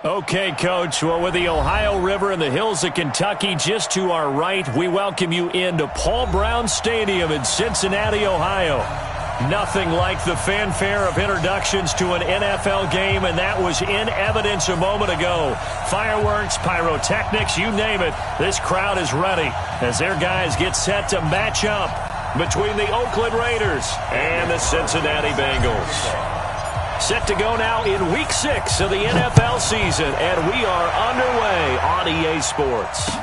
Okay, Coach. Well, with the Ohio River and the hills of Kentucky just to our right, we welcome you into Paul Brown Stadium in Cincinnati, Ohio. Nothing like the fanfare of introductions to an NFL game, and that was in evidence a moment ago. Fireworks, pyrotechnics, you name it. This crowd is ready as their guys get set to match up between the Oakland Raiders and the Cincinnati Bengals. Set to go now in Week 6 of the NFL season, and we are underway on EA Sports.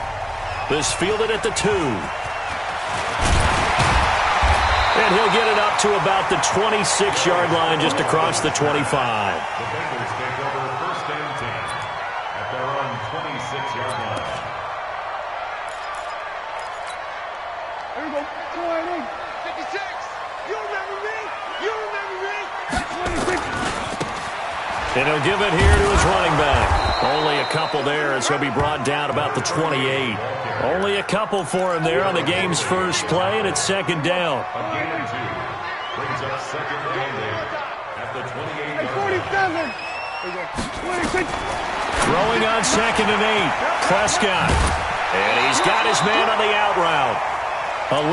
This fielded at the 2. And he'll get it up to about the 26-yard line, just across the 25. The Bengals take over first and 10 at their own 26-yard line. Here we go. 56. You remember me? You remember me? 26. And he'll give it here to his running back. Only a couple there as he'll be brought down about the 28. Only a couple for him there on the game's first play, and it's second down. A gain of 2 brings up second and 8 at the 28. 47. 26. Throwing on second and 8. Prescott. And he's got his man on the out route.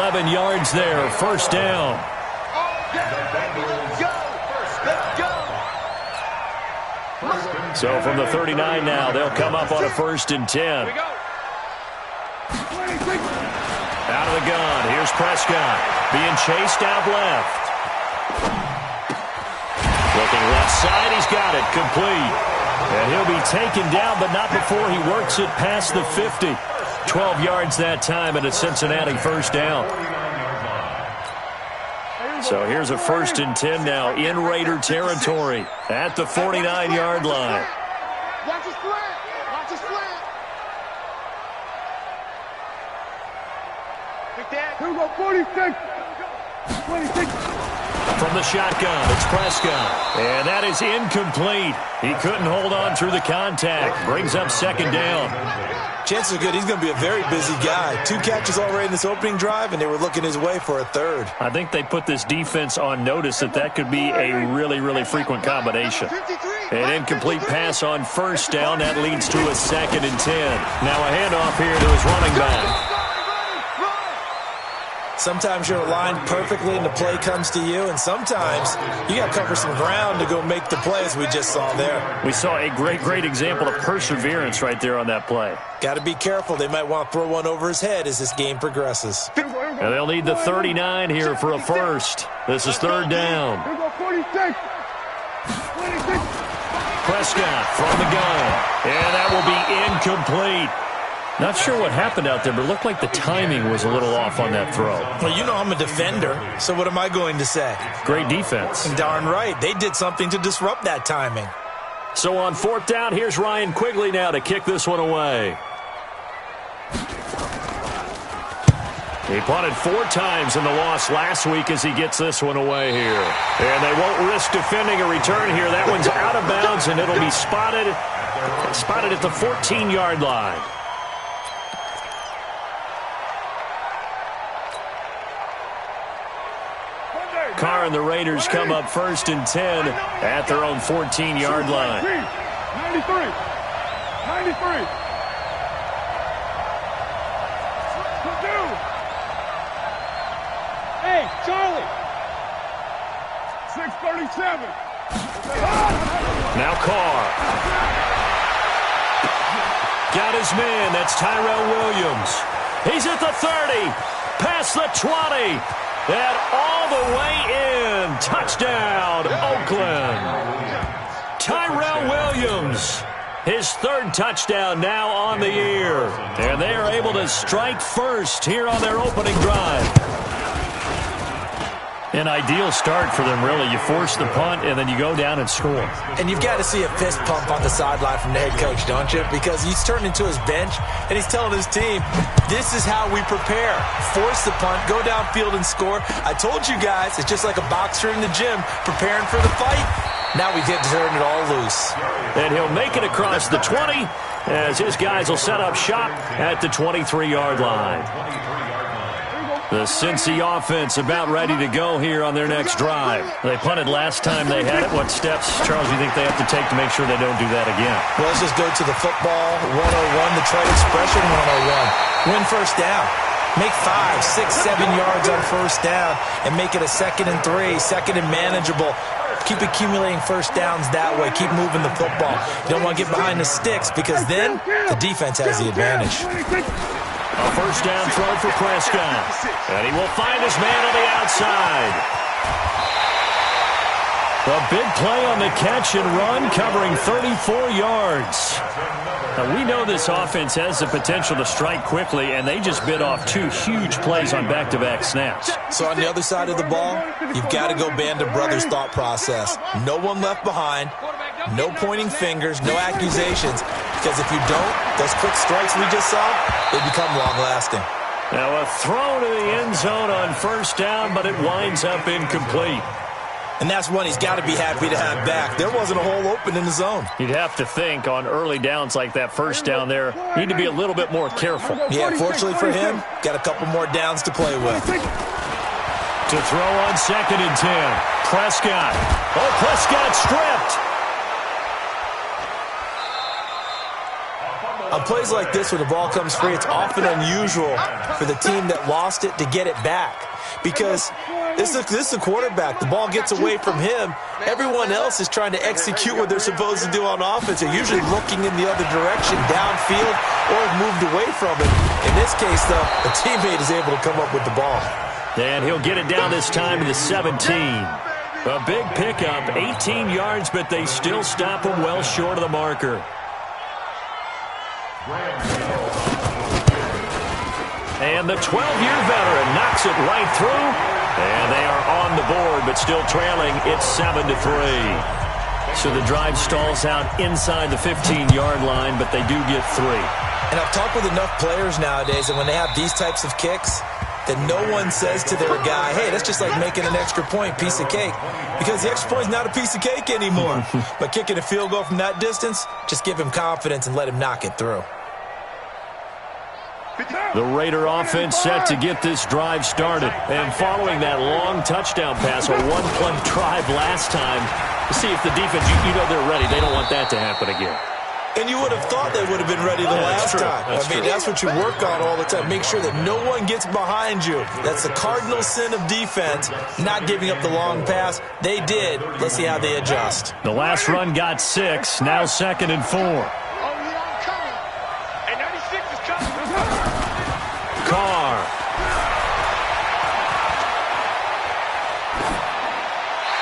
11 yards there, first down. So from the 39 now, they'll come up on a first and 10. Out of the gun, here's Prescott. Being chased out left. Looking left side, he's got it, complete. And he'll be taken down, but not before he works it past the 50. 12 yards that time, and a Cincinnati first down. So here's a first and 10 now in Raider territory at the 49-yard line. Watch his slant. Watch his slant. Here we go. 46. 26. From the shotgun, it's Prescott. And that is incomplete. He couldn't hold on through the contact. Brings up second down. Chances are good he's going to be a very busy guy. 2 catches already in this opening drive, and they were looking his way for a third. I think they put this defense on notice that could be a really, really frequent combination. An incomplete pass on first down. That leads to a second and 10. Now a handoff here to his running back. Sometimes you're aligned perfectly and the play comes to you, and sometimes you got to cover some ground to go make the play, as we just saw there. We saw a great example of perseverance right there on that play. Got to be careful. They might want to throw one over his head as this game progresses. And they'll need the 39 here for a first. This is third down. Here we go. 46. 26. Prescott from the gun. And that will be incomplete. Not sure what happened out there, but it looked like the timing was a little off on that throw. Well, you know I'm a defender, so what am I going to say? Great defense. Darn right. They did something to disrupt that timing. So on fourth down, here's Ryan Quigley now to kick this one away. He punted 4 times in the loss last week as he gets this one away here. And they won't risk defending a return here. That one's out of bounds, and it'll be spotted at the 14-yard line. Carr and the Raiders come up first and 10 at their own 14-yard line. 93. 93. Hey, Charlie. 637. Now Carr. Got his man. That's Tyrell Williams. He's at the 30. Past the 20. And all the way in. Touchdown, Oakland. Tyrell Williams. His 3rd touchdown now on the year. And they are able to strike first here on their opening drive. An ideal start for them, really. You force the punt, and then you go down and score. And you've got to see a fist pump on the sideline from the head coach, don't you? Because he's turned into his bench, and he's telling his team, this is how we prepare. Force the punt, go downfield and score. I told you guys, it's just like a boxer in the gym preparing for the fight. Now we get to turn it all loose. And he'll make it across the 20 as his guys will set up shop at the 23-yard line. The Cincy offense about ready to go here on their next drive. They punted last time they had it. What steps, Charles, do you think they have to take to make sure they don't do that again? Well, let's just go to the football 101, the trade expression 101. Win first down. Make 5, 6, 7 yards on first down and make it a 2nd and 3, 2nd and manageable. Keep accumulating first downs that way. Keep moving the football. You don't want to get behind the sticks because then the defense has the advantage. A first down throw for Prescott. And he will find his man on the outside. A big play on the catch and run, covering 34 yards. Now, we know this offense has the potential to strike quickly, and they just bit off 2 huge plays on back-to-back snaps. So on the other side of the ball, you've got to go Band of Brothers thought process. No one left behind, no pointing fingers, no accusations, because if you don't, those quick strikes we just saw, they become long-lasting. Now a throw to the end zone on first down, but it winds up incomplete. And that's one he's got to be happy to have back. There wasn't a hole open in the zone. You'd have to think on early downs like that first down there, need to be a little bit more careful. Yeah, fortunately for him, got a couple more downs to play with. To throw on 2nd and 10. Prescott. Oh, Prescott stripped. On plays like this, when the ball comes free, it's often unusual for the team that lost it to get it back. Because this is a quarterback. The ball gets away from him. Everyone else is trying to execute what they're supposed to do on offense. They're usually looking in the other direction, downfield, or have moved away from it. In this case, though, a teammate is able to come up with the ball. And he'll get it down this time to the 17. A big pickup, 18 yards, but they still stop him well short of the marker. And the 12-year veteran knocks it right through. And they are on the board, but still trailing. It's 7-3. So the drive stalls out inside the 15-yard line, but they do get 3. And I've talked with enough players nowadays, and when they have these types of kicks, that no one says to their guy, hey, that's just like making an extra point, piece of cake. Because the extra point is not a piece of cake anymore. But kicking a field goal from that distance, just give him confidence and let him knock it through. The Raider offense set to get this drive started. And following that long touchdown pass, a one-play drive last time, to see if the defense, you know they're ready. They don't want that to happen again. And you would have thought they would have been ready the last time. That's what you work on all the time. Make sure that no one gets behind you. That's the cardinal sin of defense, not giving up the long pass. They did. Let's see how they adjust. The last run got 6, now 2nd and 4. Carr.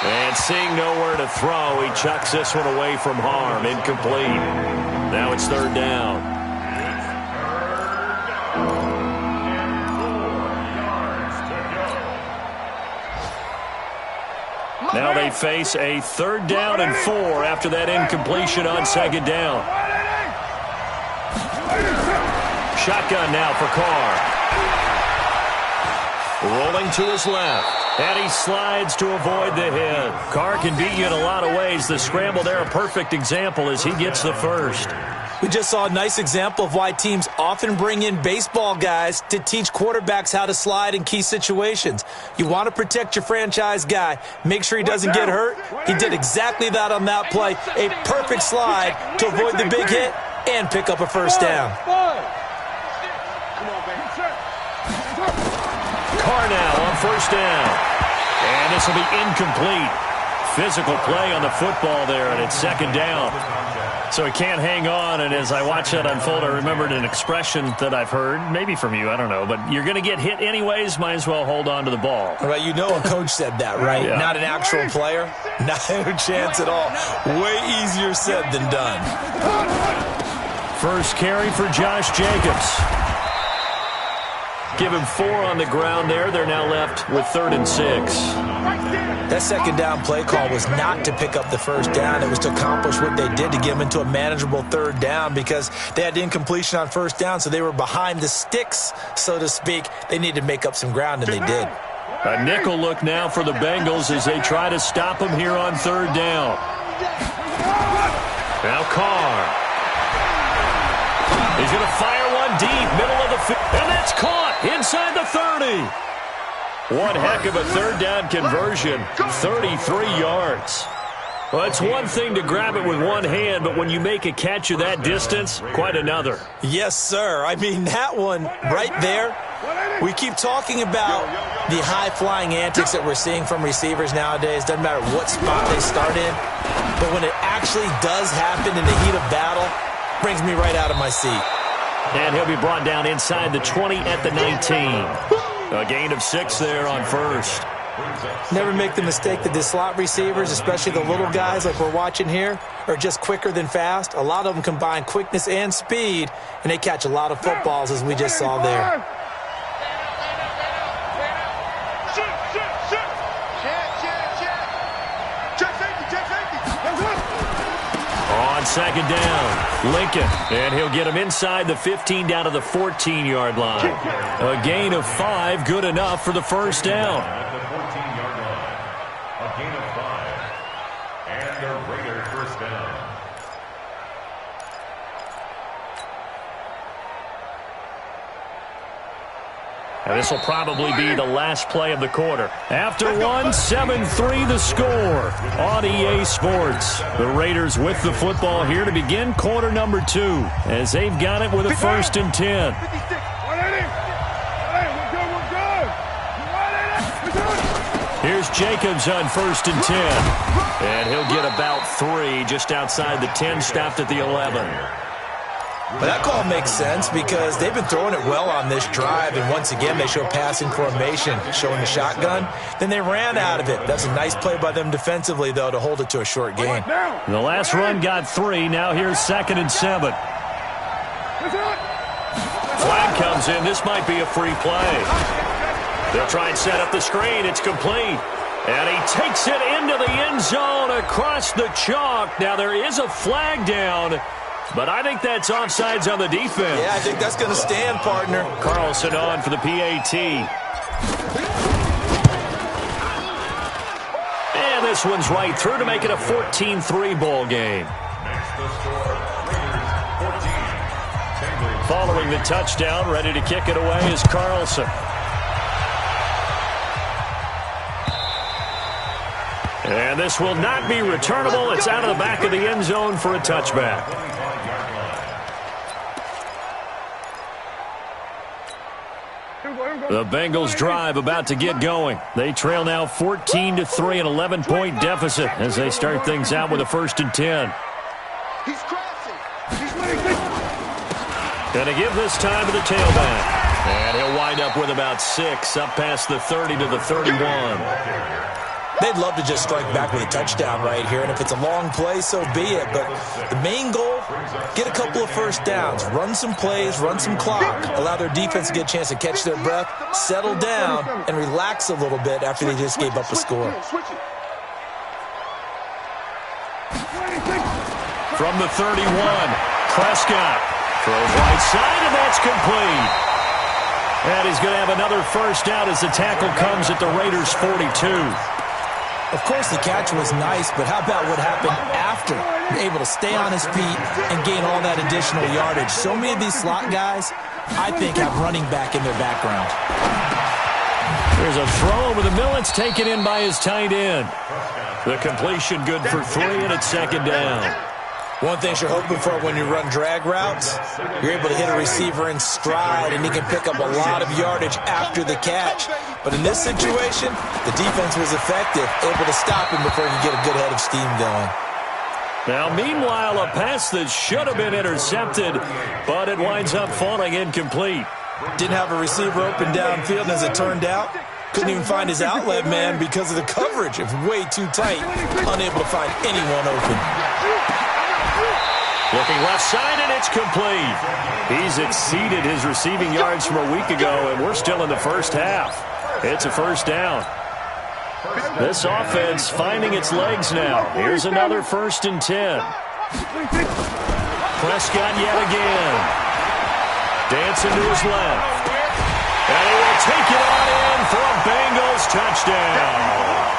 And seeing nowhere to throw, he chucks this one away from harm. Incomplete. Now it's 3rd down. Now they face a 3rd down and 4 after that incompletion on 2nd down. Shotgun now for Carr. Rolling to his left. And he slides to avoid the hit. Carr can beat you in a lot of ways. The scramble there, a perfect example as he gets the first. We just saw a nice example of why teams often bring in baseball guys to teach quarterbacks how to slide in key situations. You want to protect your franchise guy. Make sure he doesn't get hurt. He did exactly that on that play. A perfect slide to avoid the big hit and pick up a first down. Carr now on first down. And this will be incomplete. Physical play on the football there, and it's 2nd down. So he can't hang on, and as I watch that unfold, I remembered an expression that I've heard, maybe from you, I don't know, but you're going to get hit anyways, might as well hold on to the ball. Right, you know a coach said that, right? Yeah. Not an actual player. Not a chance at all. Way easier said than done. First carry for Josh Jacobs. Give him 4 on the ground there. They're now left with 3rd and 6. That 2nd down play call was not to pick up the first down. It was to accomplish what they did to get them into a manageable 3rd down because they had incompletion on first down, so they were behind the sticks, so to speak. They needed to make up some ground, and they did. A nickel look now for the Bengals as they try to stop him here on 3rd down. Now Carr. He's going to fire one deep, middle of the field, and that's caught inside the 30. One heck of a third down conversion, 33 yards. Well, it's one thing to grab it with one hand, but when you make a catch of that distance, quite another. Yes, sir. I mean, that one right there, we keep talking about the high-flying antics that we're seeing from receivers nowadays. Doesn't matter what spot they start in, but when it actually does happen in the heat of battle, brings me right out of my seat. And he'll be brought down inside the 20 at the 19. A gain of 6 there on first. Never make the mistake that the slot receivers, especially the little guys like we're watching here, are just quicker than fast. A lot of them combine quickness and speed, and they catch a lot of footballs, as we just saw there. On second down, Lincoln, and he'll get him inside the 15 down to the 14-yard line. A gain of 5, good enough for the first down. At the 14-yard line, a gain of 5, and the Raiders first down. And this will probably be the last play of the quarter. After one, 7-3 the score on EA Sports. The Raiders with the football here to begin quarter number 2 as they've got it with a 1st and 10. Here's Jacobs on 1st and 10. And he'll get about 3 just outside the 10, stopped at the 11. But that call makes sense because they've been throwing it well on this drive, and once again they show passing formation, showing the shotgun. Then they ran out of it. That's a nice play by them defensively, though, to hold it to a short gain. The last run got 3. Now here's 2nd and 7. Flag comes in. This might be a free play. They'll try and set up the screen. It's complete. And he takes it into the end zone across the chalk. Now there is a flag down, but I think that's offsides on the defense. Yeah, I think that's going to stand, partner. Carlson on for the PAT. And this one's right through to make it a 14-3 ball game. Next the score, Raiders 14. Following the touchdown, ready to kick it away is Carlson. And this will not be returnable. It's out of the back of the end zone for a touchback. The Bengals drive about to get going. They trail now 14-3, an 11-point deficit as they start things out with a 1st and 10. Going to give this time to the tailback. And he'll wind up with about 6, up past the 30 to the 31. They'd love to just strike back with a touchdown right here, and if it's a long play, so be it. But the main goal, get a couple of first downs, run some plays, run some clock, allow their defense to get a chance to catch their breath, settle down, and relax a little bit after they just gave up a score. From the 31, Prescott throws right side, and that's complete. And he's going to have another first down as the tackle comes at the Raiders' 42. Of course, the catch was nice, but how about what happened after? Able to stay on his feet and gain all that additional yardage. So many of these slot guys, I think, have running back in their background. There's a throw over the middle. It's taken in by his tight end. The completion good for 3, and it's 2nd down. One thing you're hoping for when you run drag routes, you're able to hit a receiver in stride, and he can pick up a lot of yardage after the catch. But in this situation, the defense was effective, able to stop him before he could get a good head of steam going. Now, meanwhile, a pass that should have been intercepted, but it winds up falling incomplete. Didn't have a receiver open downfield, and as it turned out, couldn't even find his outlet man because of the coverage. It was way too tight, unable to find anyone open. Looking left side, and it's complete. He's exceeded his receiving yards from a week ago, and we're still in the first half. It's a first down. This offense finding its legs now. Here's another 1st and 10. Prescott yet again. Dancing to his left. And he will take it on in for a Bengals touchdown.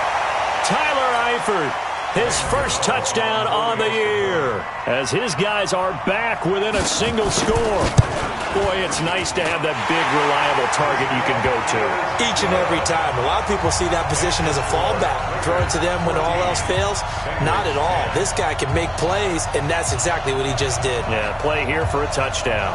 Tyler Eifert. His first touchdown on the year as his guys are back within a single score. Boy, it's nice to have that big, reliable target you can go to. Each and every time. A lot of people see that position as a fallback. Throw it to them when all else fails. Not at all. This guy can make plays, and that's exactly what he just did. Yeah, play here for a touchdown.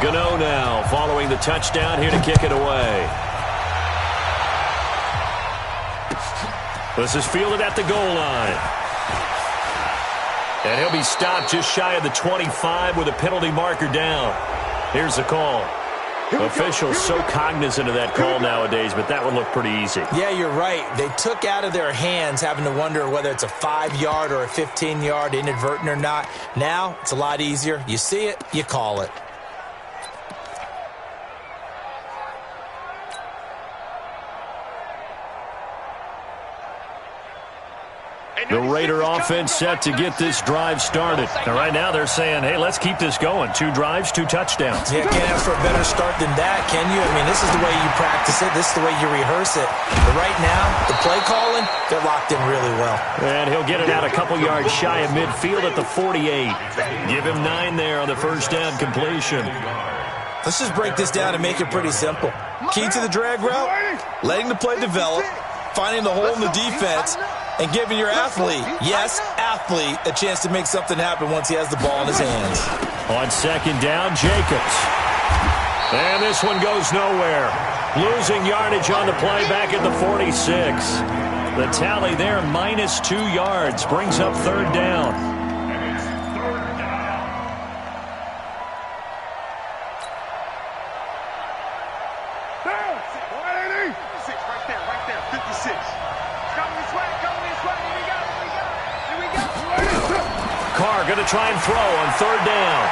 Gano now, following the touchdown, here to kick it away. This is fielded at the goal line. And he'll be stopped just shy of the 25 with a penalty marker down. Here's the call. Officials so cognizant of that call nowadays, but that one looked pretty easy. Yeah, you're right. They took out of their hands having to wonder whether it's a 5-yard or a 15-yard, inadvertent or not. Now, it's a lot easier. You see it, you call it. The Raider offense set to get this drive started. And right now they're saying, hey, let's keep this going. 2 drives, 2 touchdowns. Yeah, can't ask for a better start than that, can you? I mean, this is the way you practice it. This is the way you rehearse it. But right now, the play calling, they're locked in really well. And he'll get it out a couple yards shy of midfield at the 48. Give him 9 there on the first down completion. Let's just break this down and make it pretty simple. Key to the drag route, letting the play develop, finding the hole in the defense, and giving your athlete, yes, athlete, a chance to make something happen once he has the ball in his hands. On second down, Jacobs. And this one goes nowhere. Losing yardage on the play back at the 46. The tally there, -2 yards, brings up third down. Going to try and throw on third down.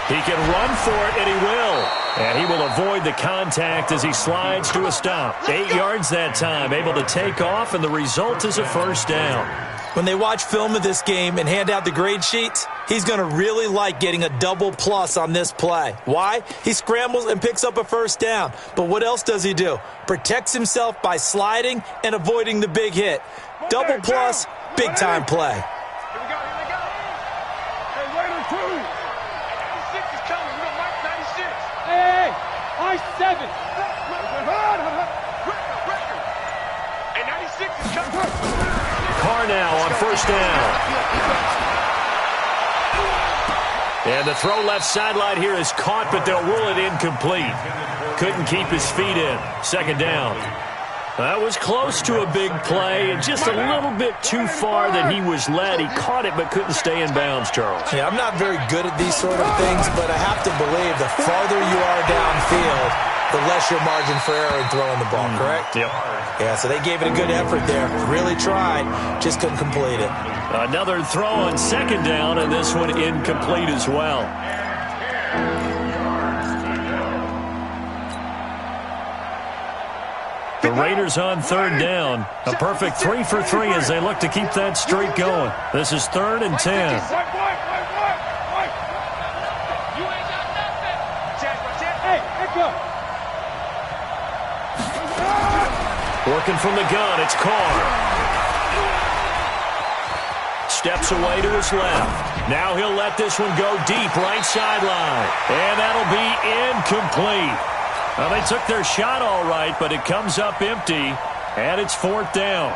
He can run for it, and he will. And he will avoid the contact as he slides to a stop. 8 yards that time, able to take off, and the result is a first down. When they watch film of this game and hand out the grade sheets, he's going to really like getting a double plus on this play. Why? He scrambles and picks up a first down. But what else does he do? Protects himself by sliding and avoiding the big hit. Double plus, big-time play. Here we go, here we go. Hey, Raider 2. 96 is coming. We don't like 96. Hey, I-7. Hey, 96 is coming. Carr now on first down. And the throw left sideline here is caught, but they'll rule it incomplete. Couldn't keep his feet in. Second down. That was close to a big play, and just a little bit too far that he was led. He caught it but couldn't stay in bounds, Charles. Yeah, I'm not very good at these sort of things, but I have to believe the farther you are downfield, the less your margin for error in throwing the ball, correct? Yep. Yeah, so they gave it a good effort there. Really tried, just couldn't complete it. Another throw on second down, and this one incomplete as well. The Raiders on third down. A perfect 3 for 3 as they look to keep that streak going. This is 3rd and 10. You ain't got nothing. Hey, go. Working from the gun, it's Carr. Steps away to his left. Now he'll let this one go deep, right sideline. And that'll be incomplete. Well, they took their shot all right, but it comes up empty, and it's 4th down.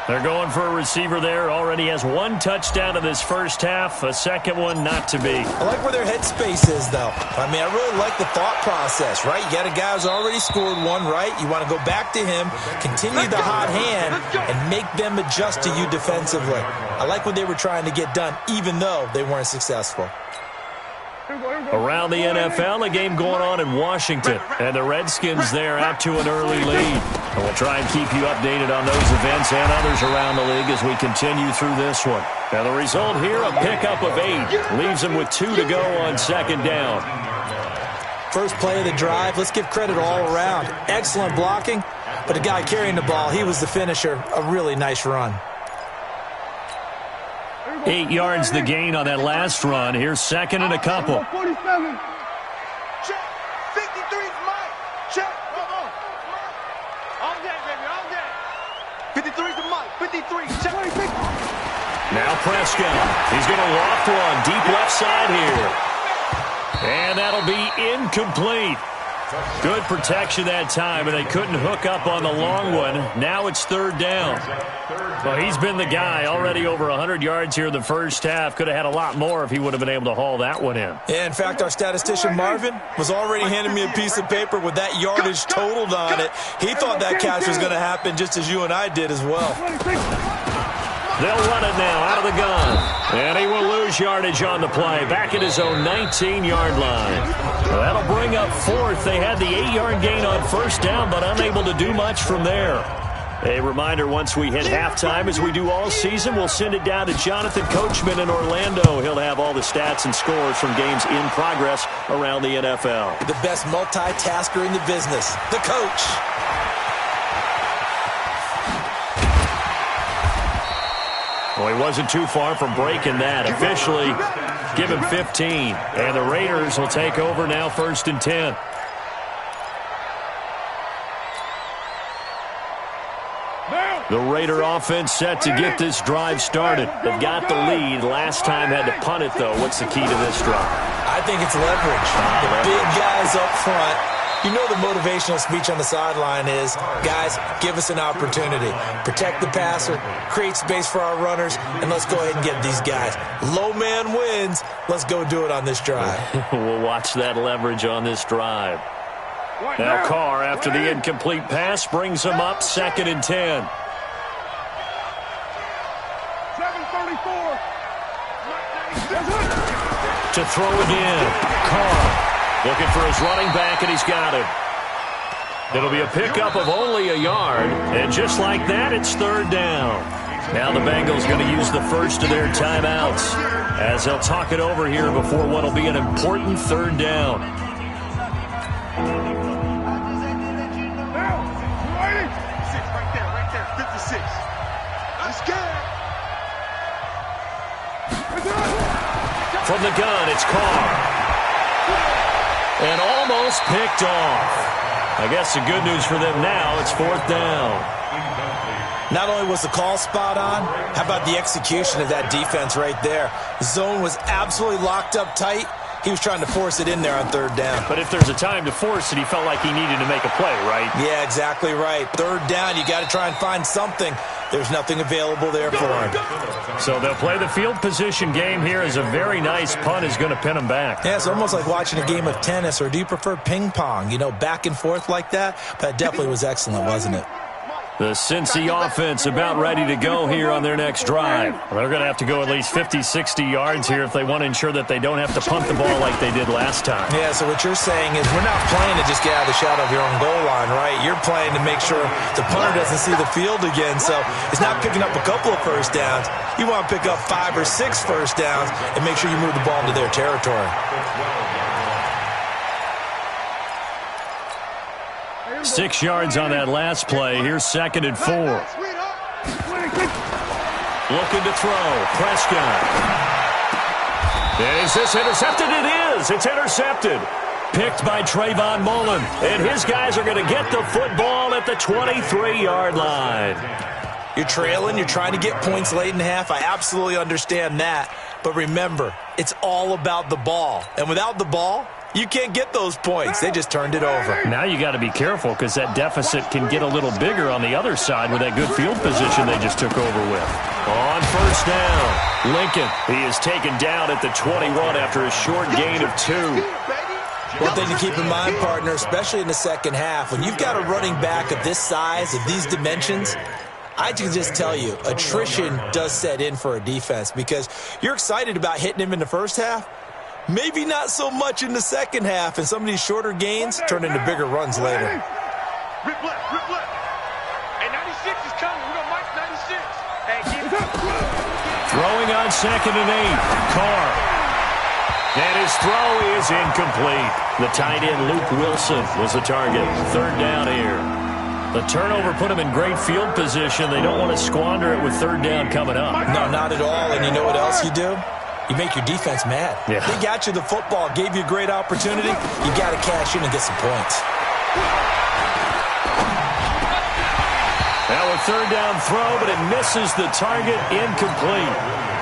They're going for a receiver there. Already has 1 touchdown in this first half, a second one not to be. I like where their headspace is, though. I mean, I really like the thought process, right? You got a guy who's already scored 1, right? You want to go back to him, continue the hot hand, and make them adjust to you defensively. I like what they were trying to get done, even though they weren't successful. Around the NFL, a game going on in Washington, and the Redskins there out to an early lead. And we'll try and keep you updated on those events and others around the league as we continue through this one. Now the result here, a pickup of 8. Leaves them with 2 to go on second down. First play of the drive, let's give credit all around. Excellent blocking, but the guy carrying the ball, he was the finisher. A really nice run. 8 yards the gain on that last run. Here's second and a couple. 47. Check. 53 is mine. Check. 53's the mic. 53. Check. Now Prescott. He's going to loft one deep left side here. And that'll be incomplete. Good protection that time, and they couldn't hook up on the long one. Now it's third down. Well, he's been the guy. Already over 100 yards here in the first half. Could have had a lot more if he would have been able to haul that one in. Yeah, in fact, our statistician Marvin was already handing me a piece of paper with that yardage totaled on it. He thought that catch was going to happen just as you and I did as well. They'll run it now out of the gun. And he will lose yardage on the play. Back at his own 19-yard line. Well, that'll bring up fourth. They had the 8-yard gain on first down, but unable to do much from there. A reminder, once we hit halftime, as we do all season, we'll send it down to Jonathan Coachman in Orlando. He'll have all the stats and scores from games in progress around the NFL. The best multitasker in the business, the coach. Well, he wasn't too far from breaking that. Officially, give him 15. And the Raiders will take over now, 1st and 10. The Raider offense set to get this drive started. They've got the lead. Last time had to punt it, though. What's the key to this drive? I think it's leverage. The big guys up front. You know the motivational speech on the sideline is, guys, give us an opportunity. Protect the passer, create space for our runners, and let's go ahead and get these guys. Low man wins. Let's go do it on this drive. We'll watch that leverage on this drive. Now Carr, after the incomplete pass, brings him up 2nd and 10. 7:34. To throw again. Carr. Looking for his running back, and he's got him. It'll be a pickup of only a yard, and just like that, it's third down. Now the Bengals going to use the first of their timeouts as they'll talk it over here before what will be an important third down. Right there, 56. Let's go. From the gun, it's Carr. And almost picked off. I guess the good news for them now, it's 4th down. Not only was the call spot on, how about the execution of that defense right there? The zone was absolutely locked up tight. He was trying to force it in there on 3rd down. But if there's a time to force it, he felt like he needed to make a play, right? Yeah, exactly right. 3rd down, you got to try and find something. There's nothing available there for him. So they'll play the field position game here as a very nice punt is going to pin him back. Yeah, it's almost like watching a game of tennis, or do you prefer ping pong? You know, back and forth like that? But it definitely was excellent, wasn't it? The Cincy offense about ready to go here on their next drive. They're going to have to go at least 50, 60 yards here if they want to ensure that they don't have to punt the ball like they did last time. Yeah, so what you're saying is we're not playing to just get out of the shadow of your own goal line, right? You're playing to make sure the punter doesn't see the field again. So it's not picking up a couple of first downs. You want to pick up 5 or 6 first downs and make sure you move the ball into their territory. 6 yards on that last play. Here's 2nd and 4. Looking to throw. Prescott. And is this intercepted? It is. It's intercepted. Picked by Trayvon Mullen. And his guys are going to get the football at the 23-yard line. You're trailing. You're trying to get points late in half. I absolutely understand that. But remember, it's all about the ball. And without the ball, you can't get those points. They just turned it over. Now you got to be careful because that deficit can get a little bigger on the other side with that good field position they just took over with. On first down, Lincoln. He is taken down at the 21 after a short gain of 2. One thing to keep in mind, partner, especially in the second half, when you've got a running back of this size, of these dimensions, I can just tell you, attrition does set in for a defense because you're excited about hitting him in the first half. Maybe not so much in the second half, and some of these shorter gains turn into bigger runs later. Rip left, rip left. Hey, 96 is coming. We're going to march 96. Hey, keep it. Throwing on 2nd and 8. Carr. And his throw is incomplete. The tight end, Luke Wilson, was the target. 3rd down here. The turnover put him in great field position. They don't want to squander it with 3rd down coming up. No, not at all. And you know what else you do? You make your defense mad. Yeah. They got you the football, gave you a great opportunity. You got to cash in and get some points. Now a third down throw, but it misses the target, incomplete.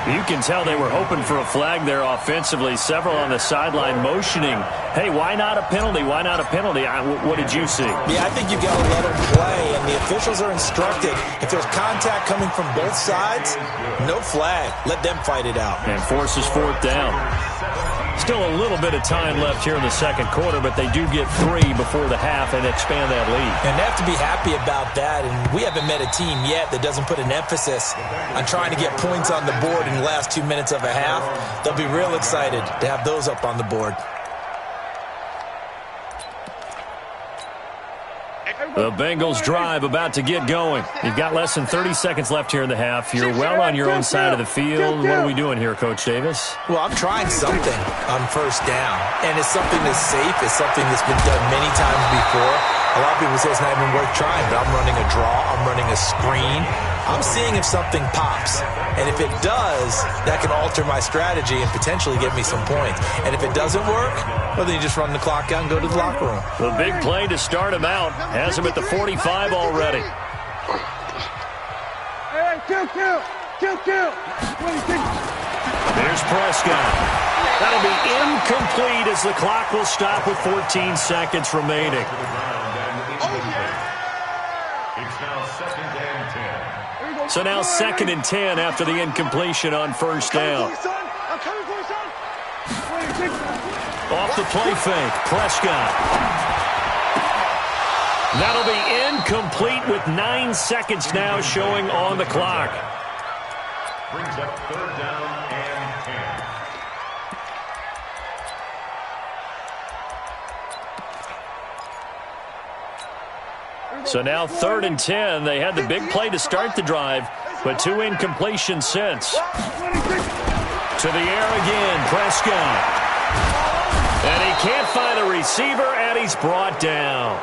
You can tell they were hoping for a flag there offensively. Several on the sideline motioning, hey, why not a penalty? Why not a penalty? What did you see? Yeah, I think you've got to let them play, and the officials are instructed. If there's contact coming from both sides, no flag. Let them fight it out. And forces fourth down. Still a little bit of time left here in the second quarter, but they do get 3 before the half and expand that lead. And they have to be happy about that, and we haven't met a team yet that doesn't put an emphasis on trying to get points on the board in the last 2 minutes of a half. They'll be real excited to have those up on the board. The Bengals drive about to get going. You've got less than 30 seconds left here in the half. You're well on your own side of the field. What are we doing here, Coach Davis? Well, I'm trying something on first down, and it's something that's safe. It's something that's been done many times before. A lot of people say it's not even worth trying, but I'm running a draw. I'm running a screen. I'm seeing if something pops. And if it does, that can alter my strategy and potentially get me some points. And if it doesn't work, well, then you just run the clock out and go to the locker room. The big play to start him out. Has him at the 45 already. Hey, kill. There's Prescott. That'll be incomplete as the clock will stop with 14 seconds remaining. It's now 2nd and 10. So now 2nd and 10 after the incompletion on first down. I'm coming for you, son. Off the play fake, Prescott. That'll be incomplete with 9 seconds now showing on the clock. Brings up 3rd down and 10. So now 3rd and 10. They had the big play to start the drive, but 2 incompletions since. To the air again, Prescott. And he can't find a receiver, and he's brought down.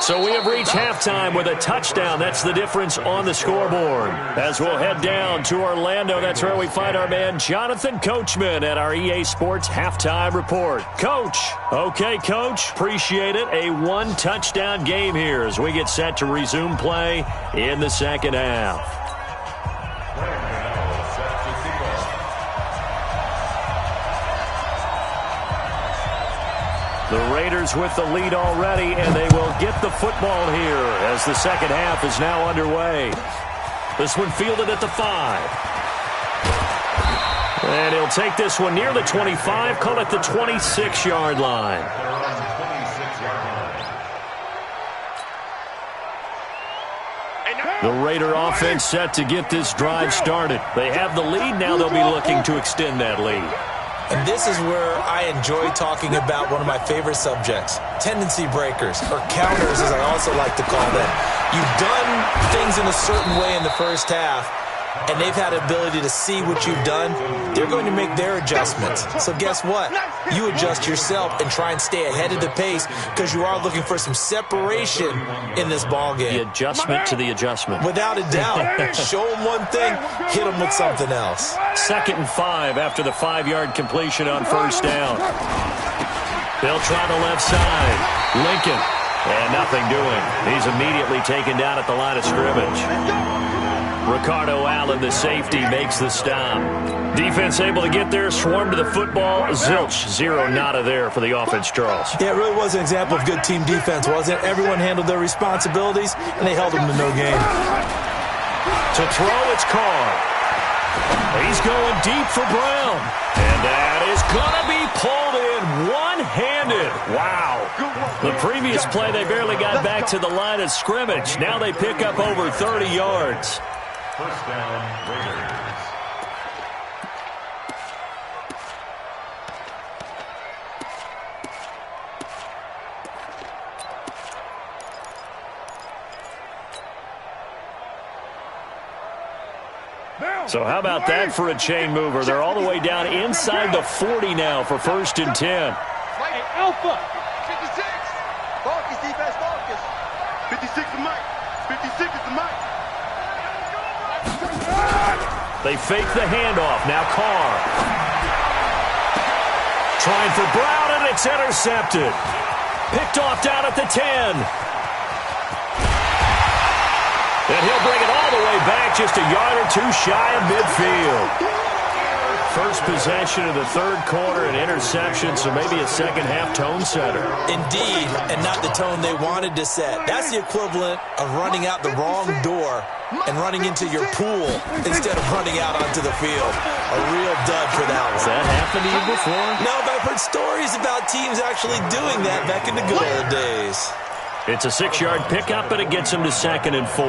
So we have reached halftime with a touchdown. That's the difference on the scoreboard. As we'll head down to Orlando, that's where we find our man Jonathan Coachman at our EA Sports Halftime Report. Coach. Okay, Coach. Appreciate it. A 1-touchdown game here as we get set to resume play in the second half. The Raiders with the lead already, and they will get the football here as the second half is now underway. This one fielded at the 5. And he'll take this one near the 25, call it the 26-yard line. The Raider offense set to get this drive started. They have the lead. Now they'll be looking to extend that lead. And this is where I enjoy talking about one of my favorite subjects, tendency breakers, or counters as I also like to call them. You've done things in a certain way in the first half, and they've had the ability to see what you've done. They're going to make their adjustments. So guess what? You adjust yourself and try and stay ahead of the pace because you are looking for some separation in this ball game. The adjustment to the adjustment. Without a doubt. Show them one thing, hit them with something else. 2nd and 5 after the 5-yard completion on first down. They'll try the left side. Lincoln. And nothing doing. He's immediately taken down at the line of scrimmage. Ricardo Allen, the safety, makes the stop. Defense able to get there, swarm to the football. Zilch, 0 nada there for the offense, Charles. Yeah, it really was an example of good team defense, wasn't it? Everyone handled their responsibilities, and they held them to no gain. To throw, it's Carr. He's going deep for Brown. And that is going to be pulled in one-handed. Wow. The previous play, they barely got back to the line of scrimmage. Now they pick up over 30 yards. First down, Raiders. So how about that for a chain mover? They're all the way down inside the 40 now for 1st and 10. Hey, Alpha. 56. Focus, defense, focus. 56 is Mike. 56 is the Mike. They fake the handoff. Now Carr. Trying for Brown, and it's intercepted. Picked off down at the 10. And he'll bring it all the way back, just a yard or two shy of midfield. First possession of the third quarter, an interception, so maybe a second-half tone setter. Indeed, and not the tone they wanted to set. That's the equivalent of running out the wrong door and running into your pool instead of running out onto the field. A real dud for that one. Has that happened to you before? No, but I've heard stories about teams actually doing that back in the good old days. It's a 6-yard pickup, and it gets him to 2nd and 4.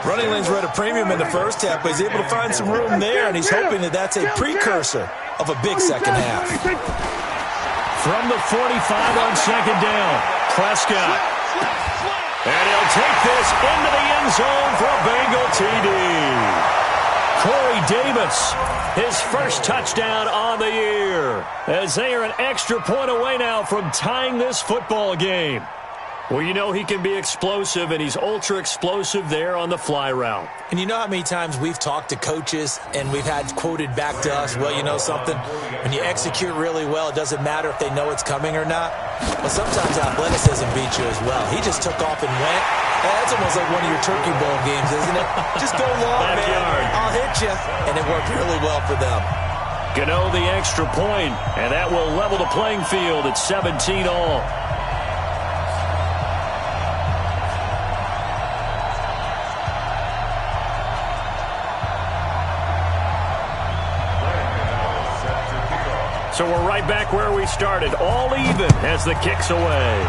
Running lanes were at a premium in the first half, but he's able to find some room there, and he's hoping that that's a precursor of a big second half. From the 45 on 2nd down, Prescott. And he'll take this into the end zone for a Bengal TD. Corey Davis, his first touchdown on the year, as they are an extra point away now from tying this football game. Well, you know he can be explosive, and he's ultra-explosive there on the fly route. And you know how many times we've talked to coaches and we've had quoted back to us, well, you know something? When you execute really well, it doesn't matter if they know it's coming or not. Well, sometimes athleticism beats you as well. He just took off and went. That's almost like one of your Turkey Bowl games, isn't it? Just go long, man. I'll hit you. And it worked really well for them. Gano the extra point, and that will level the playing field at 17 all. So we're right back where we started, all even as the kick's away.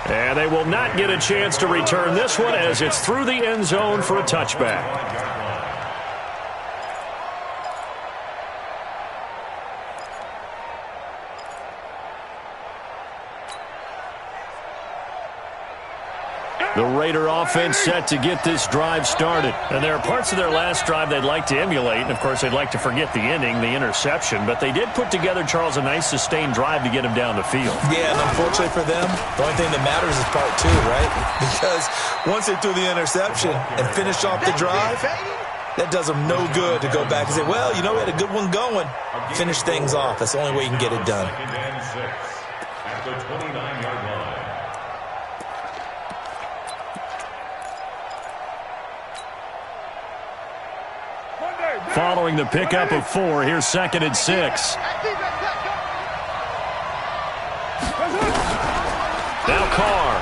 And they will not get a chance to return this one as it's through the end zone for a touchback. The Raider offense set to get this drive started. And there are parts of their last drive they'd like to emulate. And, of course, they'd like to forget the ending, the interception. But they did put together, Charles, a nice sustained drive to get him down the field. Yeah, and unfortunately for them, the only thing that matters is part 2, right? Because once they threw the interception and finished off the drive, that does them no good to go back and say, well, you know, we had a good one going. Finish things off. That's the only way you can get it done. At the 29-yard line. Following the pickup of 4, here's 2nd and 6. Now Carr.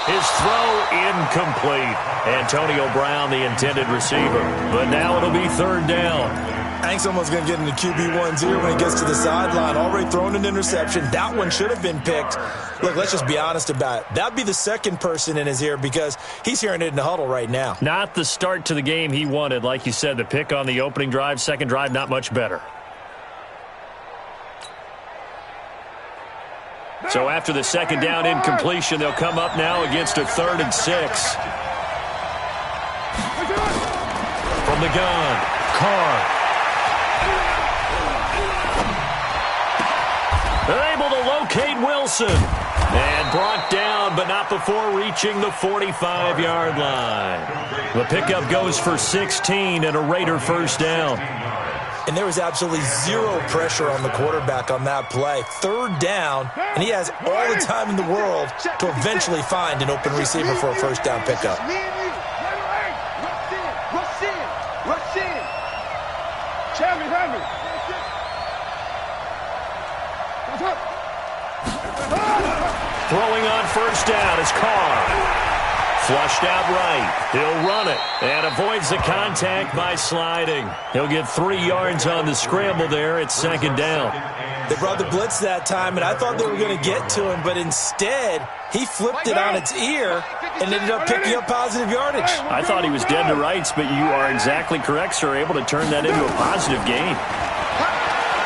His throw incomplete. Antonio Brown, the intended receiver. But now it'll be 3rd down. I think someone's going to get into QB1 here when he gets to the sideline. Already thrown an interception. That one should have been picked. Look, let's just be honest about it. That would be the second person in his ear because he's hearing it in the huddle right now. Not the start to the game he wanted. Like you said, the pick on the opening drive, second drive, not much better. So after the 2nd down incompletion, they'll come up now against a 3rd and 6. From the gun, Carr. They're able to locate Wilson. And brought down, but not before reaching the 45-yard line. The pickup goes for 16 and a Raider first down. And there was absolutely zero pressure on the quarterback on that play. 3rd down, and he has all the time in the world to eventually find an open receiver for a first down pickup. Throwing on first down is Carr. Flushed out right. He'll run it and avoids the contact by sliding. He'll get 3 yards on the scramble there at 2nd down. They brought the blitz that time, and I thought they were going to get to him, but instead he flipped it on its ear and ended up picking up positive yardage. I thought he was dead to rights, but you are exactly correct, sir. Able to turn that into a positive gain.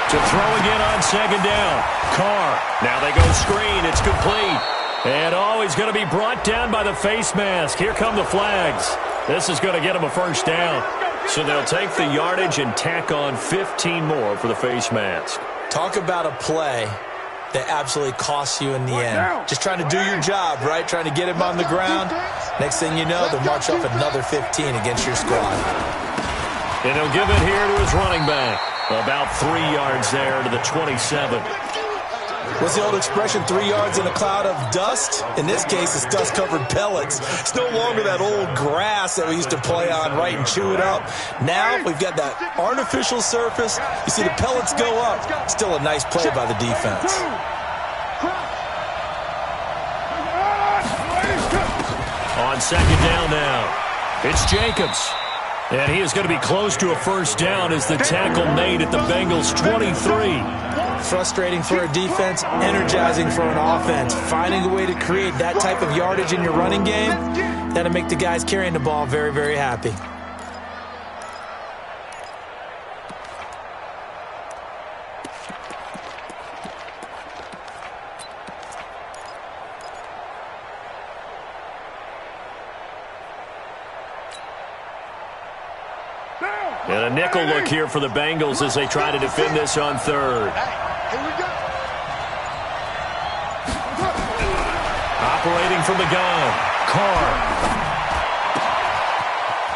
To throw again on 2nd down. Carr. Now they go screen. It's complete. And he's going to be brought down by the face mask. Here come the flags. This is going to get him a first down. So they'll take the yardage and tack on 15 more for the face mask. Talk about a play that absolutely costs you in the end. Just trying to do your job, right? Trying to get him on the ground. Next thing you know, they'll march off another 15 against your squad. And he'll give it here to his running back. About 3 yards there to the 27. What's the old expression, 3 yards in a cloud of dust? In this case, it's dust-covered pellets. It's no longer that old grass that we used to play on, right, and chew it up. Now we've got that artificial surface. You see the pellets go up. Still a nice play by the defense. On second down now, it's Jacobs. And he is going to be close to a first down as the tackle made at the Bengals' 23. Frustrating for a defense, energizing for an offense. Finding a way to create that type of yardage in your running game, that'll make the guys carrying the ball very, very happy. And a nickel look here for the Bengals as they try to defend this on third. Here we go. Operating from the gun, Carr.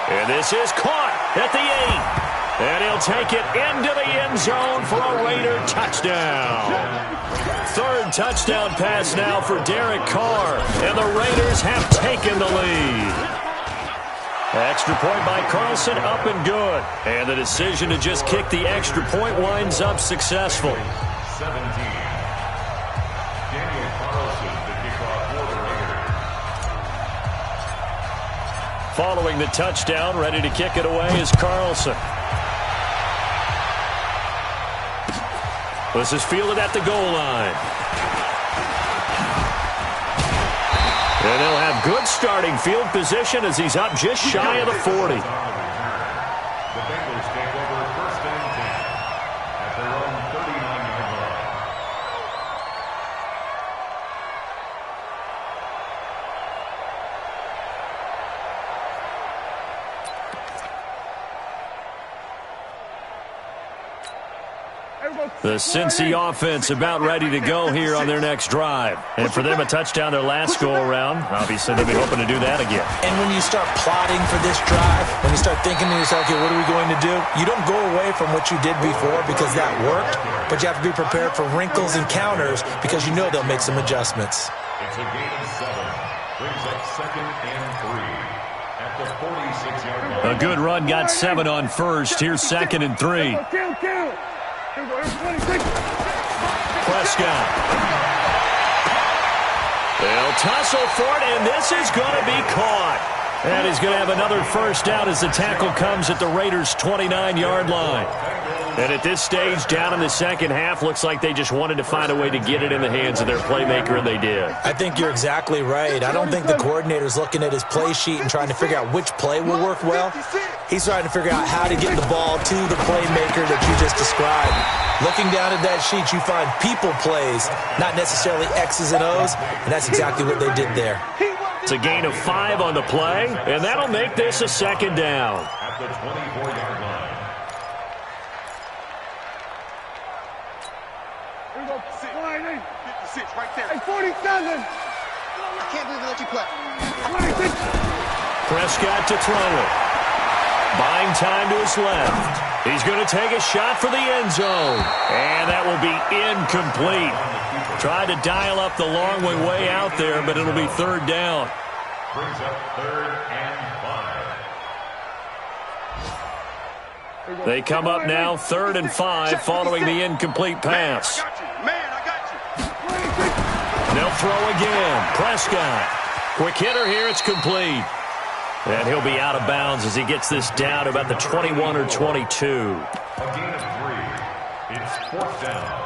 And this is caught at the 8. And he'll take it into the end zone for a Raider touchdown. Third touchdown pass now for Derek Carr. And the Raiders have taken the lead. Extra point by Carlson, up and good. And the decision to just kick the extra point winds up successful. 17. Daniel Carlson to kick off for the Raiders. Following the touchdown, ready to kick it away is Carlson. This is fielded at the goal line. And they'll have good starting field position as he's up just shy of the 40. The Bengals take over first and 10 at their own 39-yard line. The Cincy offense about ready to go here on their next drive. And for them, a touchdown their last go-around. Obviously, they'll be hoping to do that again. And when you start plotting for this drive, when you start thinking to yourself, okay, what are we going to do? You don't go away from what you did before because that worked, but you have to be prepared for wrinkles and counters because you know they'll make some adjustments. It's a gain of 7. Brings up second and 3 at the 46-yard line. A good run got 7 on first. Here's second and 3. Prescott. They'll tussle for it, and this is going to be caught. And he's going to have another first down as the tackle comes at the Raiders' 29-yard line. And at this stage, down in the second half, looks like they just wanted to find a way to get it in the hands of their playmaker, and they did. I think you're exactly right. I don't think the coordinator's looking at his play sheet and trying to figure out which play will work well. He's trying to figure out how to get the ball to the playmaker that you just described. Looking down at that sheet, you find people plays, not necessarily X's and O's, and that's exactly what they did there. It's a gain of 5 on the play, and that'll make this a second down. At the 24-yard line. Here we go. 56 right there. Hey, 47. I can't believe they let you play. 26. Prescott to throw it. Buying time to his left. He's going to take a shot for the end zone. And that will be incomplete. Tried to dial up the long way out there, but it'll be third down. Brings up third and 5. They come up now, 3rd and 5, following the incomplete pass. They'll throw again. Prescott. Quick hitter here. It's complete. And he'll be out of bounds as he gets this down to about the 21 or 22. A gain of 3. It's 4th down.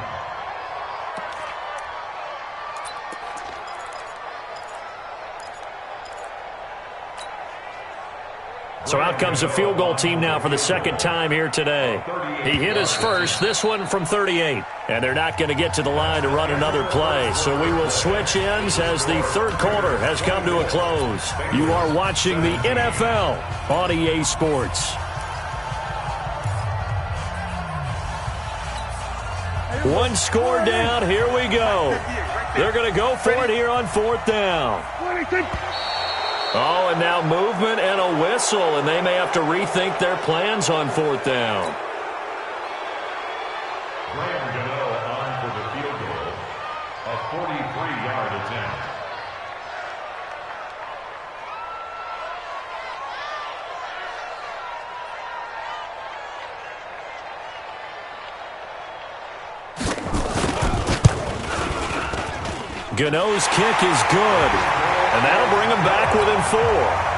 So out comes a field goal team now for the second time here today. He hit his first, this one from 38. And they're not going to get to the line to run another play. So we will switch ends as the third quarter has come to a close. You are watching the NFL on EA Sports. One score down, here we go. They're going to go for it here on 4th down. Oh, and now movement and a whistle, and they may have to rethink their plans on 4th down. On for the field goal, a 43-yard attempt. Gano's kick is good, and that'll bring him back within 4.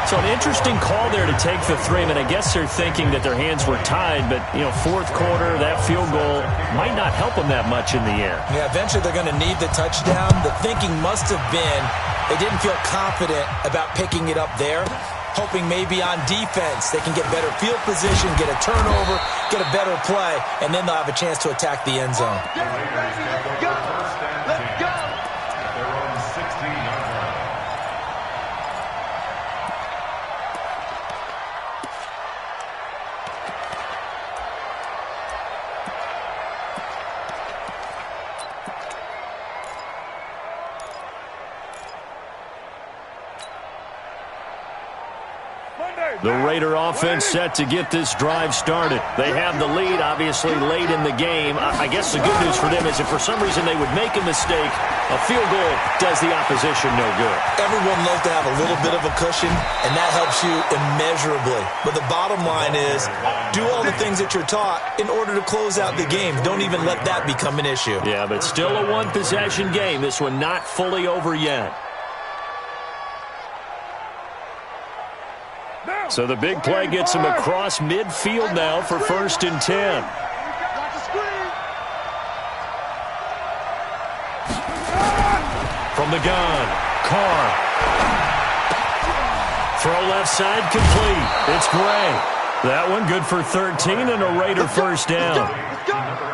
So an interesting call there to take the 3. I mean, I guess they're thinking that their hands were tied, but, you know, fourth quarter, that field goal might not help them that much in the end. Yeah, eventually they're going to need the touchdown. The thinking must have been they didn't feel confident about picking it up there, hoping maybe on defense they can get better field position, get a turnover, get a better play, and then they'll have a chance to attack the end zone. Let's go. Let's go. Their own 16-yard line. The Raider offense set to get this drive started. They have the lead, obviously, late in the game. I guess the good news for them is if for some reason they would make a mistake, a field goal does the opposition no good. Everyone loves to have a little bit of a cushion, and that helps you immeasurably. But the bottom line is, do all the things that you're taught in order to close out the game. Don't even let that become an issue. Yeah, but still a one-possession game. This one not fully over yet. So the big play gets him across midfield now for 1st and 10. From the gun, Carr. Throw left side complete. It's Gray. That one good for 13 and a Raider first down.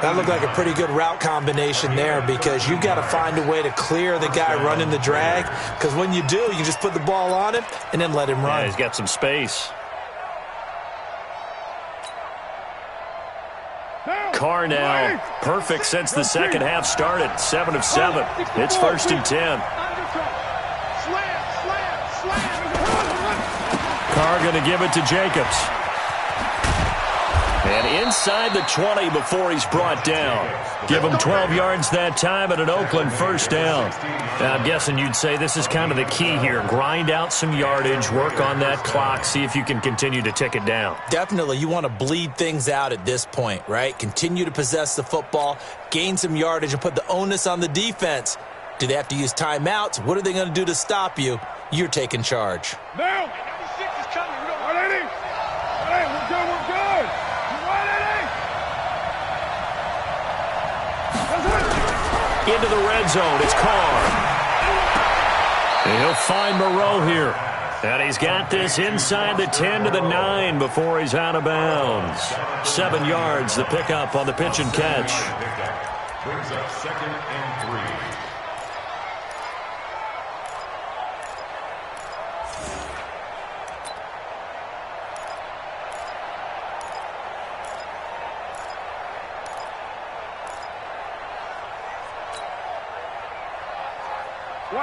That looked like a pretty good route combination there because you've got to find a way to clear the guy running the drag, because when you do, you just put the ball on him and then let him run. Yeah, he's got some space. Carr now, perfect since the second half started. 7 of 7. It's 1st and 10. Carr going to give it to Jacobs. And inside the 20 before he's brought down. Give him 12 yards that time and an Oakland first down. Now, I'm guessing you'd say this is kind of the key here. Grind out some yardage, work on that clock, see if you can continue to tick it down. Definitely. You want to bleed things out at this point, right? Continue to possess the football, gain some yardage, and put the onus on the defense. Do they have to use timeouts? What are they going to do to stop you? You're taking charge. Now, 96 is coming. We don't want any. Hey, we're good. We're good. Into the red zone, it's Carr. And he'll find Moreau here. And he's got this inside the 10 to the 9 before he's out of bounds. 7 yards, the pickup on the pitch and catch. Brings up 2nd and 3.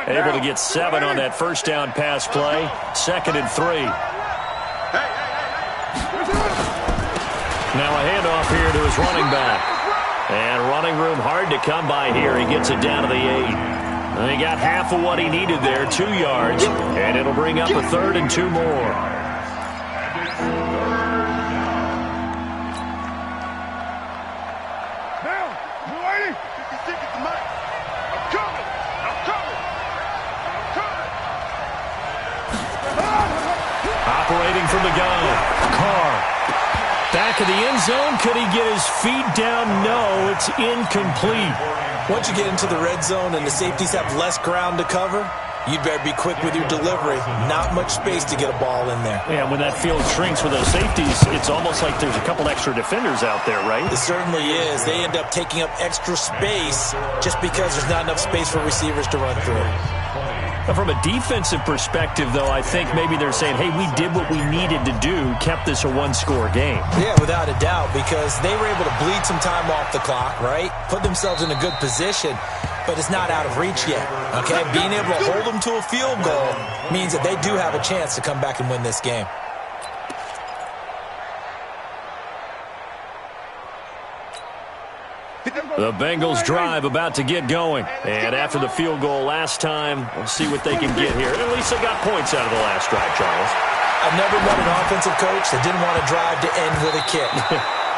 Able to get 7 on that first down pass play. 2nd and 3. Now a handoff here to his running back. And running room hard to come by here. He gets it down to the 8. And he got half of what he needed there, 2 yards. And it'll bring up a 3rd and 2 more. Operating from the gun, Carr. Back of the end zone. Could he get his feet down? No, it's incomplete. Once you get into the red zone and the safeties have less ground to cover, you better be quick with your delivery. Not much space to get a ball in there. Yeah, when that field shrinks for those safeties, it's almost like there's a couple extra defenders out there, right? It certainly is. They end up taking up extra space just because there's not enough space for receivers to run through. From a defensive perspective, though, I think maybe they're saying, hey, we did what we needed to do, kept this a one-score game. Yeah, without a doubt, because they were able to bleed some time off the clock, right? Put themselves in a good position, but it's not out of reach yet, okay? Being able to hold them to a field goal means that they do have a chance to come back and win this game. The Bengals drive about to get going. And after the field goal last time, we'll see what they can get here. And at least they got points out of the last drive, Charles. I've never met an offensive coach that didn't want to drive to end with a kick.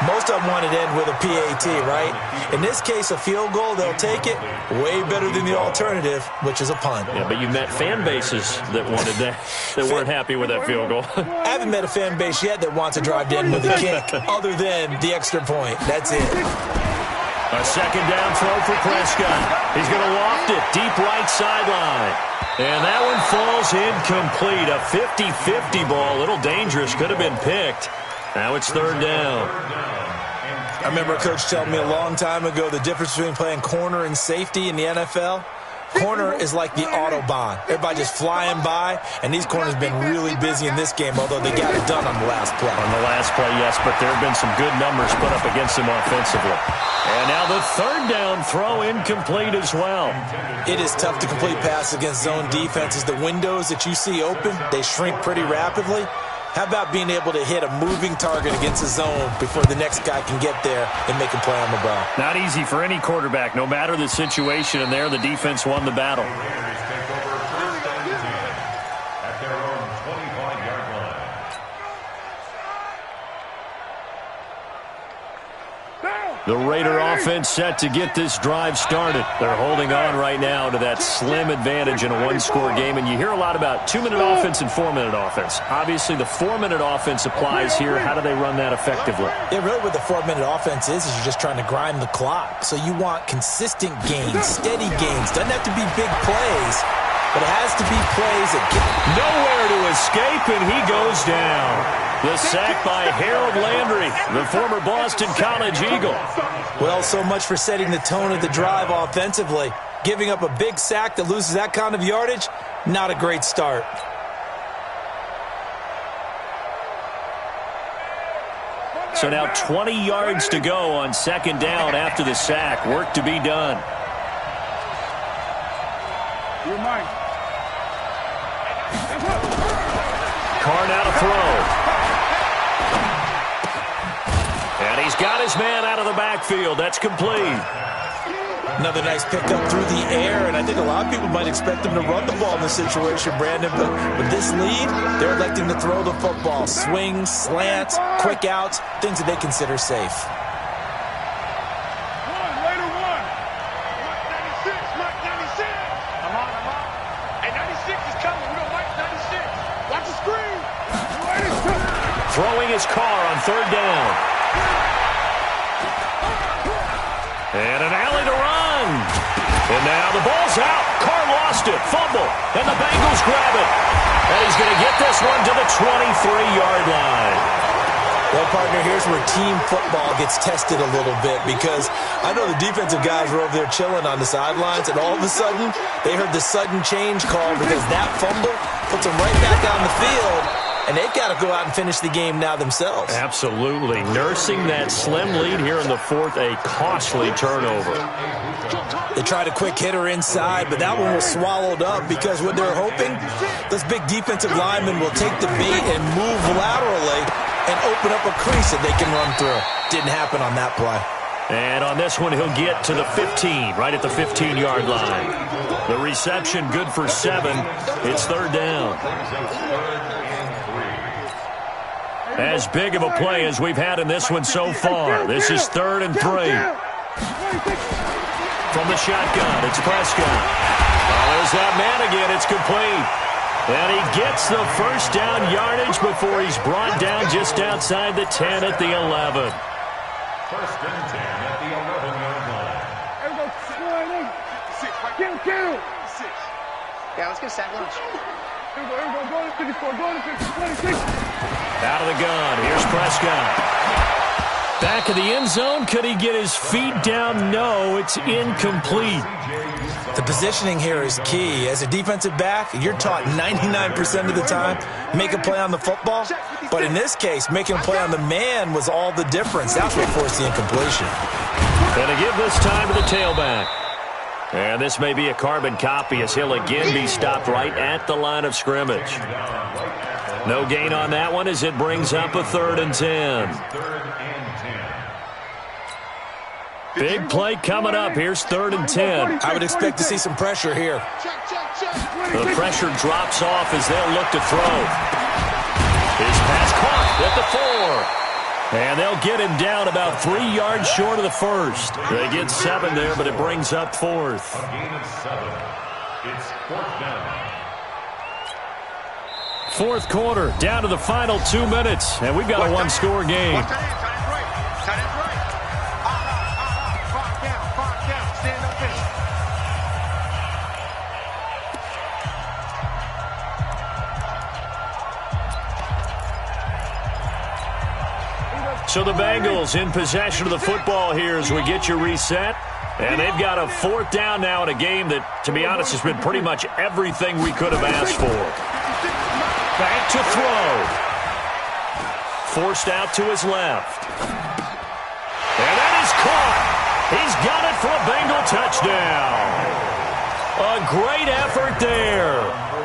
Most of them want it to end with a PAT, right? In this case, a field goal, they'll take it. Way better than the alternative, which is a punt. Yeah, but you met fan bases that wanted that, that weren't happy with that field goal. I haven't met a fan base yet that wants to drive to end with a kick, other than the extra point. That's it. A second down throw for Prescott. He's going to loft it deep right sideline. And that one falls incomplete. A 50-50 ball. A little dangerous. Could have been picked. Now it's third down. I remember a coach telling me a long time ago the difference between playing corner and safety in the NFL. Corner is like the Autobahn. Everybody just flying by, and these corners have been really busy in this game, although they got it done on the last play. On the last play, yes, but there have been some good numbers put up against them offensively. And now the third down throw incomplete as well. It is tough to complete passes against zone defenses. The windows that you see open, they shrink pretty rapidly. How about being able to hit a moving target against a zone before the next guy can get there and make a play on the ball? Not easy for any quarterback, no matter the situation, and there the defense won the battle. The Raider offense set to get this drive started. They're holding on right now to that slim advantage in a one-score game, and you hear a lot about 2-minute offense and 4-minute offense. Obviously, the 4-minute offense applies here. How do they run that effectively? Yeah, really what the 4-minute offense is you're just trying to grind the clock. So you want consistent gains, steady gains. Doesn't have to be big plays, but it has to be plays that get nowhere to escape, and he goes down. The sack by Harold Landry, the former Boston College Eagle. Well, so much for setting the tone of the drive offensively. Giving up a big sack that loses that kind of yardage, not a great start. So now 20 yards to go on second down after the sack. Work to be done. You're mine. Carr now to throw. And he's got his man out of the backfield. That's complete. Another nice pickup through the air, and I think a lot of people might expect them to run the ball in this situation, Brandon, but with this lead, they're electing to throw the football. Swings, slants, quick outs, things that they consider safe. Raider one. Mike 96, Mike 96. I'm on. Hey, 96 is coming. We got Mike 96. Watch the screen. Raider two. Throwing his Carr on third down. And an alley to run. And now the ball's out. Carr lost it. Fumble. And the Bengals grab it. And he's going to get this one to the 23-yard line. Well, partner, here's where team football gets tested a little bit, because I know the defensive guys were over there chilling on the sidelines, and all of a sudden they heard the sudden change call because that fumble puts them right back on the field. And they've got to go out and finish the game now themselves. Absolutely. Nursing that slim lead here in the fourth, a costly turnover. They tried a quick hitter inside, but that one was swallowed up because what they're hoping, those big defensive linemen will take the bait and move laterally and open up a crease that they can run through. Didn't happen on that play. And on this one, he'll get to the 15, right at the 15-yard line. The reception good for 7. It's third down. As big of a play as we've had in this one so far. This is 3rd and 3. From the shotgun, it's Prescott. Oh, there's that man again. It's complete. And he gets the first down yardage before he's brought down just outside the 10 at the 11. 1st and 10 at the 11-yard line. There we go. 6. Get him. 6. Yeah, let's get a sack lunch. Here we go. Go to 54. Go to 26. Out of the gun. Here's Prescott. Back of the end zone. Could he get his feet down? No, it's incomplete. The positioning here is key. As a defensive back, you're taught 99% of the time, make a play on the football. But in this case, making a play on the man was all the difference. That's what forced the incompletion. Going to give this time to the tailback. And this may be a carbon copy as he'll again be stopped right at the line of scrimmage. No gain on that one as it brings up a 3rd and 10. Big play coming up. Here's 3rd and 10. I would expect to see some pressure here. The pressure drops off as they'll look to throw. His pass caught at the 4. And they'll get him down about 3 yards short of the first. They get 7 there, but it brings up 4th. A gain of 7. It's 4th down. 4th quarter, down to the final 2 minutes, and we've got a one-score game. So the Bengals in possession of the football here as we get you reset. And they've got a 4th down now in a game that, to be honest, has been pretty much everything we could have asked for. Back to throw. Forced out to his left. And that is caught. He's got it for a Bengal touchdown. A great effort there.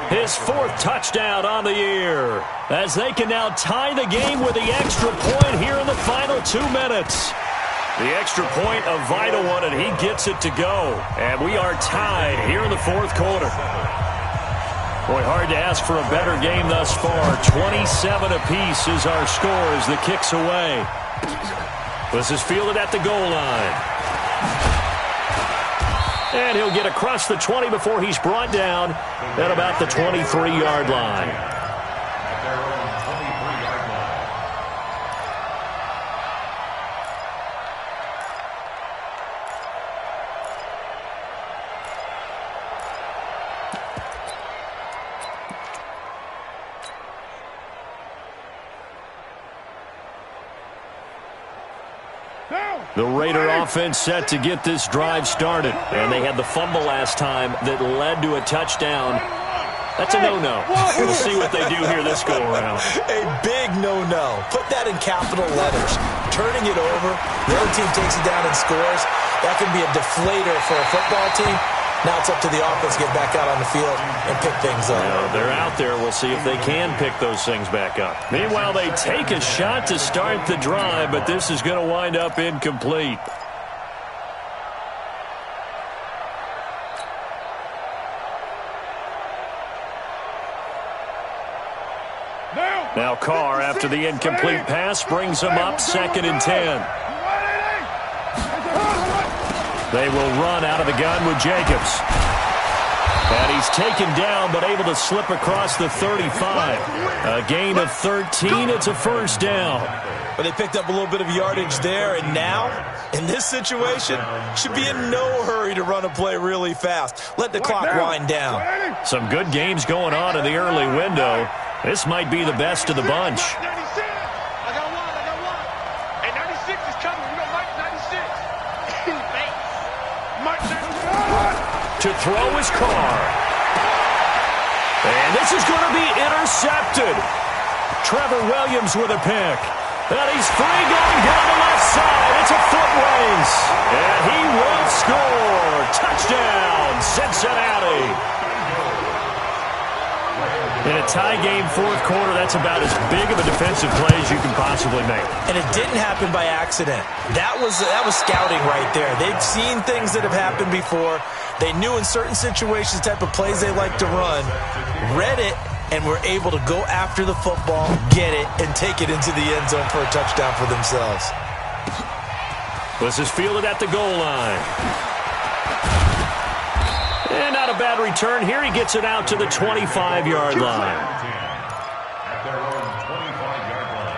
His 4th touchdown on the year. As they can now tie the game with the extra point here in the final 2 minutes. The extra point, a vital one, and he gets it to go. And we are tied here in the 4th quarter. Boy, hard to ask for a better game thus far. 27 apiece is our score as the kick's away. This is fielded at the goal line. And he'll get across the 20 before he's brought down at about the 23-yard line. At their own 23-yard line. The Raider offense set to get this drive started. And they had the fumble last time that led to a touchdown. That's a no-no. We'll see what they do here this go-around. A big no-no. Put that in capital letters. Turning it over, the other team takes it down and scores. That can be a deflator for a football team. Now it's up to the offense to get back out on the field and pick things up. Yeah, they're out there. We'll see if they can pick those things back up. Meanwhile, they take a shot to start the drive, but this is going to wind up incomplete. Now Carr, after the incomplete pass, brings them up 2nd and 10. They will run out of the gun with Jacobs. And he's taken down but able to slip across the 35. A gain of 13. It's a 1st down. But they picked up a little bit of yardage there, and now, in this situation, should be in no hurry to run a play really fast. Let the clock wind down. Some good games going on in the early window. This might be the best of the bunch. To throw his Carr. And this is going to be intercepted. Trevor Williams with a pick. And he's free going down the left side. It's a foot race. And he will score. Touchdown, Cincinnati. In a tie game 4th quarter, that's about as big of a defensive play as you can possibly make. And it didn't happen by accident. That was scouting right there. They've seen things that have happened before. They knew in certain situations the type of plays they like to run, read it, and were able to go after the football, get it, and take it into the end zone for a touchdown for themselves. This is fielded at the goal line. And not a bad return here. He gets it out to the 25-yard line. At their own 25-yard line.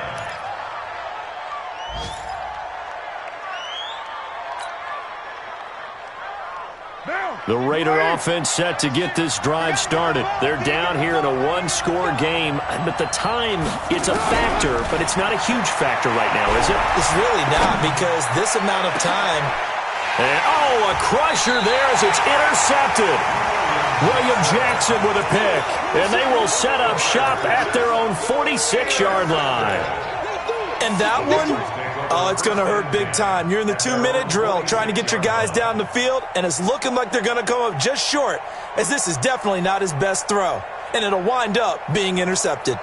The Raider offense set to get this drive started. They're down here in a one-score game. But the time, it's a factor, but it's not a huge factor right now, is it? It's really not, because this amount of time. And, oh, a crusher there as it's intercepted. William Jackson with a pick. And they will set up shop at their own 46-yard line. And that one, oh, it's going to hurt big time. You're in the 2-minute drill trying to get your guys down the field, and it's looking like they're going to come up just short, as this is definitely not his best throw. And it'll wind up being intercepted.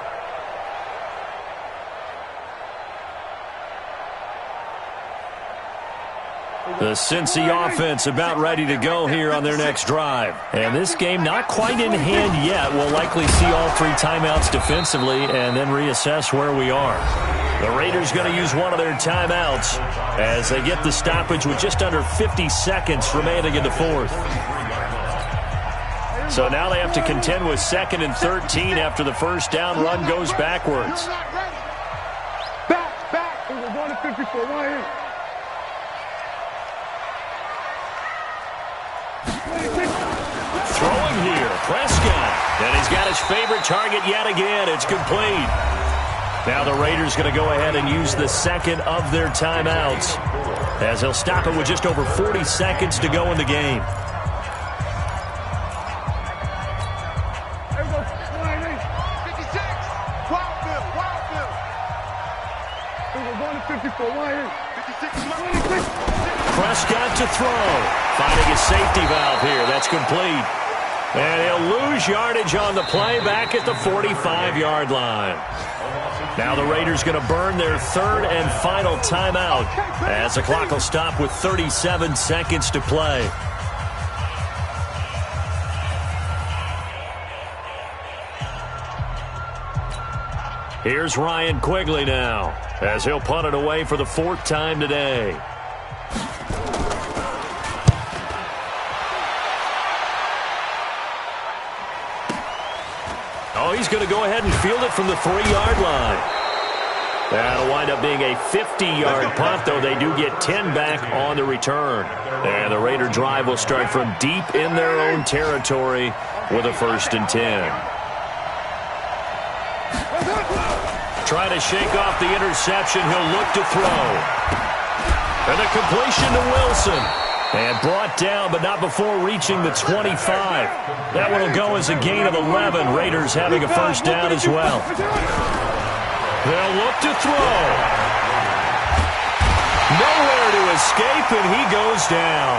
The Cincy offense about ready to go here on their next drive. And this game not quite in hand yet. We'll likely see all 3 timeouts defensively and then reassess where we are. The Raiders going to use one of their timeouts as they get the stoppage with just under 50 seconds remaining in the fourth. So now they have to contend with 2nd and 13 after the first down run goes backwards. Back. We're going to 54. One here. Throwing here, Prescott. And he's got his favorite target yet again. It's complete. Now the Raiders going to go ahead and use the 2nd of their timeouts as he'll stop it with just over 40 seconds to go in the game. Prescott to throw. Finding his safety valve here. That's complete. And he'll lose yardage on the play back at the 45-yard line. Now the Raiders going to burn their 3rd and final timeout as the clock will stop with 37 seconds to play. Here's Ryan Quigley now as he'll punt it away for the 4th time today. Oh, he's going to go ahead and field it from the 3-yard line. That'll wind up being a 50-yard punt, though they do get 10 back on the return. And the Raider drive will start from deep in their own territory with a 1st and 10. Trying to shake off the interception. He'll look to throw. And a completion to Wilson. And brought down, but not before reaching the 25. That one will go as a gain of 11. Raiders having a 1st down as well. They'll look to throw. Nowhere to escape, and he goes down.